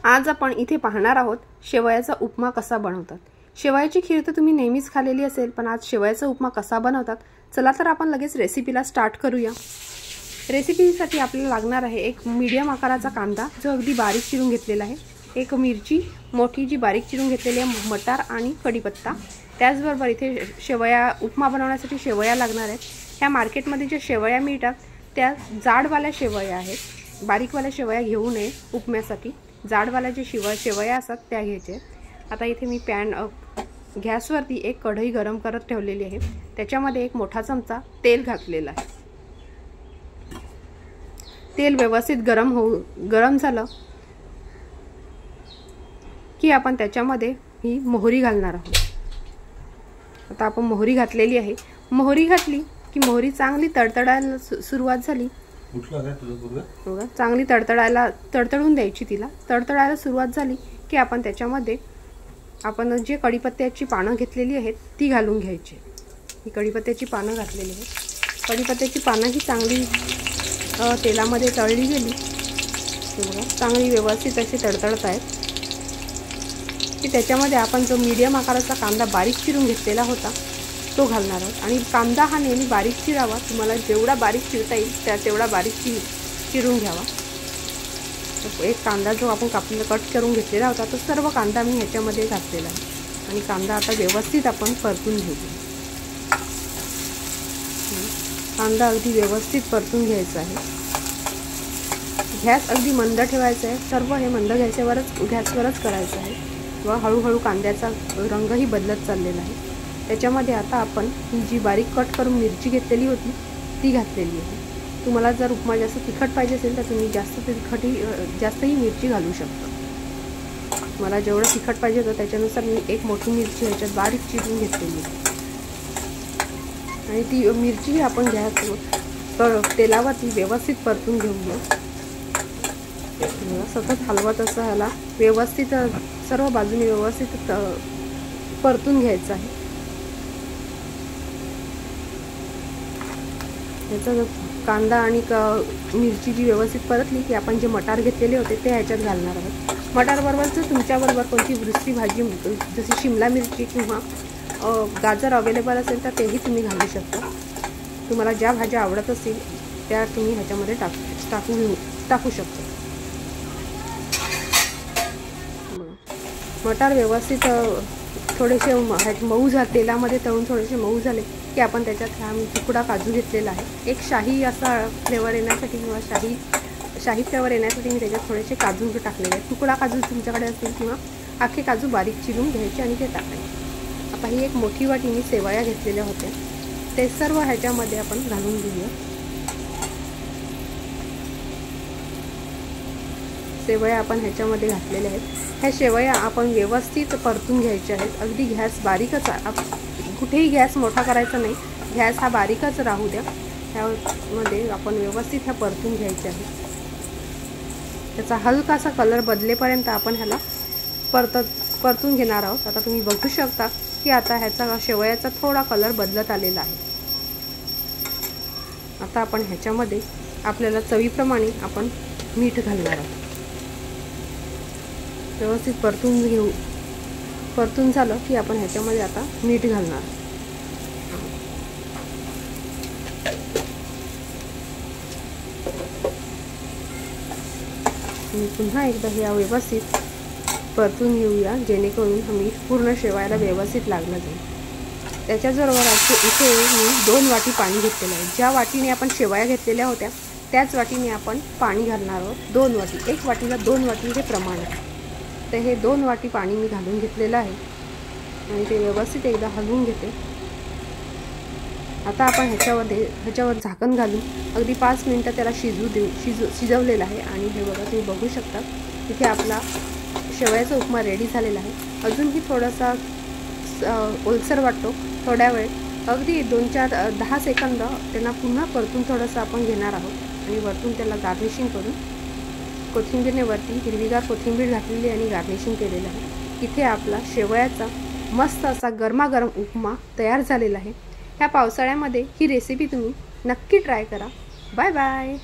आज आपण इथे पाहणार आहोत शेवयाचा उपमा कसा बनवतात। शेवयाची खीर तर तुम्ही नेहमीच खाल्लेली असेल, पण आज शेवयाचा उपमा कसा बनवतात चला तर आपण लगेच रेसिपीला स्टार्ट करूया। रेसिपीसाठी आपल्याला लागणार आहे एक मीडियम आकाराचा कांदा जो अगदी बारीक चिरून घेतलेला आहे, एक मिरची मोठी जी बारीक चिरून घेतलेली आहे, मटार आणि कढीपत्ता। त्याचबरोबर इथे शेवया उपमा बनवण्यासाठी शेवया लागणार आहेत। ह्या मार्केटमध्ये जे शेवया मिळतात त्या जाडवाल्या शेवया आहेत, बारीकवाल्या शेवया घेऊ नये उपम्यासाठी। जाडवाल्या जे शेवया असतात त्या घ्यायचे। आता इथे मी पॅन गॅसवरती एक कढई गरम करत ठेवलेली आहे, त्याच्यामध्ये एक मोठा चमचा तेल घातलेला आहे। तेल व्यवस्थित गरम झालं की आपण त्याच्यामध्ये ही मोहरी घालणार आहोत। आता आपण मोहरी घातलेली आहे। मोहरी घातली की मोहरी चांगली तडतडायला सुरुवात झाली, चांगली तडतडून द्यायची। तिला तडतडायला सुरुवात झाली की आपण त्याच्यामध्ये आपण जे कढीपत्त्याची पानं घेतलेली आहेत ती घालून घ्यायची। ही कढीपत्त्याची पानं घातलेली आहेत। कढीपत्त्याची पानं ही चांगली तेलामध्ये तळली गेली, बघा चांगली व्यवस्थित अशी तडतडत आहेत की त्याच्यामध्ये आपण जो मीडियम आकाराचा कांदा बारीक चिरून घेतलेला होता तो घालणार आहोत। आणि कांदा हा नेहमी बारीक चिरावा, तुम्हाला जेवढा बारीक चिरता येईल तेवढा बारीक चिरून घ्यावा। एक कांदा जो आपण कट करून घेतलेला होता तो सर्व कांदा मी ह्याच्यामध्ये घातलेला आहे आणि कांदा आता व्यवस्थित आपण परतून घेऊया। कांदा अगदी व्यवस्थित परतून घ्यायचा आहे। गॅस अगदी मंद ठेवायचा आहे, सर्व हे मंद गॅसवरच करायचं आहे व हळूहळू कांद्याचा रंगही बदलत चाललेला आहे। त्याच्यामध्ये आता आपण ही जी बारीक कट करून मिरची घेतलेली होती ती घातलेली आहे। तुम्हाला जर उपमा जास्त तिखट पाहिजे असेल तर तुम्ही जास्तही मिरची घालू शकता। मला जेवढं तिखट पाहिजे होतं त्याच्यानुसार मी एक मोठी मिरची ह्याच्यात बारीक चिरून घेतलेली आहे आणि ती मिरची आपण तेलावरती व्यवस्थित परतून घेऊया। सतत हलवत असं ह्याला व्यवस्थित सर्व बाजूने व्यवस्थित परतून घ्यायचं आहे। याचा कांदा आणि मिरची जी व्यवस्थित परतली की आपण जे मटार घेतलेले होते ते ह्याच्यात घालणार आहोत। मटारबरोबर जर तुमच्याबरोबर कोणती दुसरी भाजी जशी शिमला मिरची किंवा गाजर अवेलेबल असेल तर तेही तुम्ही घालू शकता। तुम्हाला ज्या भाज्या आवडत असतील त्या तुम्ही ह्याच्यामध्ये टाकू शकता। मटार व्यवस्थित थोडेसे मऊ तेलामध्ये तळून थोडेसे मऊ झाले की आपण त्याच्यात हा तुकडा काजू घेतलेला आहे। एक शाही असा फ्लेवर येण्यासाठी किंवा शाही फ्लेवर येण्यासाठी मी त्याच्यात थोडेसे काजू टाकलेले आहेत। तुकडा काजू तुमच्याकडे असतील किंवा आखे काजू बारीक चिरून घ्यायचे आणि ते टाकायचे। आता ही एक मोठी वाटी मी शेवया घेतलेल्या होत्या ते सर्व ह्याच्यामध्ये आपण घालून घेऊया। शेवया आपण ह्याच्यामध्ये घातलेल्या आहेत। ह्या शेवया आपण व्यवस्थित परतून घ्यायच्या आहेत। अगदी गॅस बारीकच, कुठेही गॅस मोठा करायचा नाही, गॅस हा बारीकच राहू द्या। त्यामध्ये आपण व्यवस्थित ह्या परतून घ्यायच्या आहेत। त्याचा हलकासा कलर बदलेपर्यंत आपण ह्याला परतून घेणार आहोत। आता तुम्ही बघू शकता की आता ह्याचा शेवयाचा थोडा कलर बदलत आलेला आहे। आता आपण ह्याच्यामध्ये आपल्याला चवीप्रमाणे आपण मीठ घालणार आहोत। व्यवस्थित परतून झालं की आपण ह्याच्यामध्ये आता मीठ घालणार। पुन्हा एकदा हे व्यवस्थित परतून घेऊया जेणेकरून मीठ पूर्ण शेवयाला व्यवस्थित लागलं जाईल। त्याच्याबरोबर इथे मी 2 वाटी पाणी घेतलेलं आहे। ज्या वाटीने आपण शेवया घेतलेल्या होत्या त्याच वाटीने आपण पाणी घालणार आहोत। 2 वाटी, 1 वाटीला 2 वाटी हे प्रमाण आहे। तर हे 2 वाटी पाणी मी घालून घेतलेलं आहे आणि ते व्यवस्थित एकदा हलवून घेते। आता आपण ह्याच्यावर झाकण घालून अगदी 5 मिनिटं त्याला शिजवलेलं आहे आणि हे बघा तुम्ही बघू शकता इथे आपला शेवयाचा उपमा रेडी झालेला आहे। अजूनही थोडासा ओलसर वाटतो, थोड्या वेळ अगदी 10 सेकंद त्यांना पुन्हा परतून थोडंसं आपण घेणार आहोत आणि वरतून त्याला गार्निशिंग करून कोथिंबीरने वरती हिरवीगार कोथिंबीर घातलेली आणि गार्निशिंग केलेलं आहे। इथे आपला शेवयाचा मस्त असा गरमागरम उपमा तयार झालेला आहे। ह्या पावसाळ्यामध्ये ही रेसिपी तुम्ही नक्की ट्राय करा। Bye bye.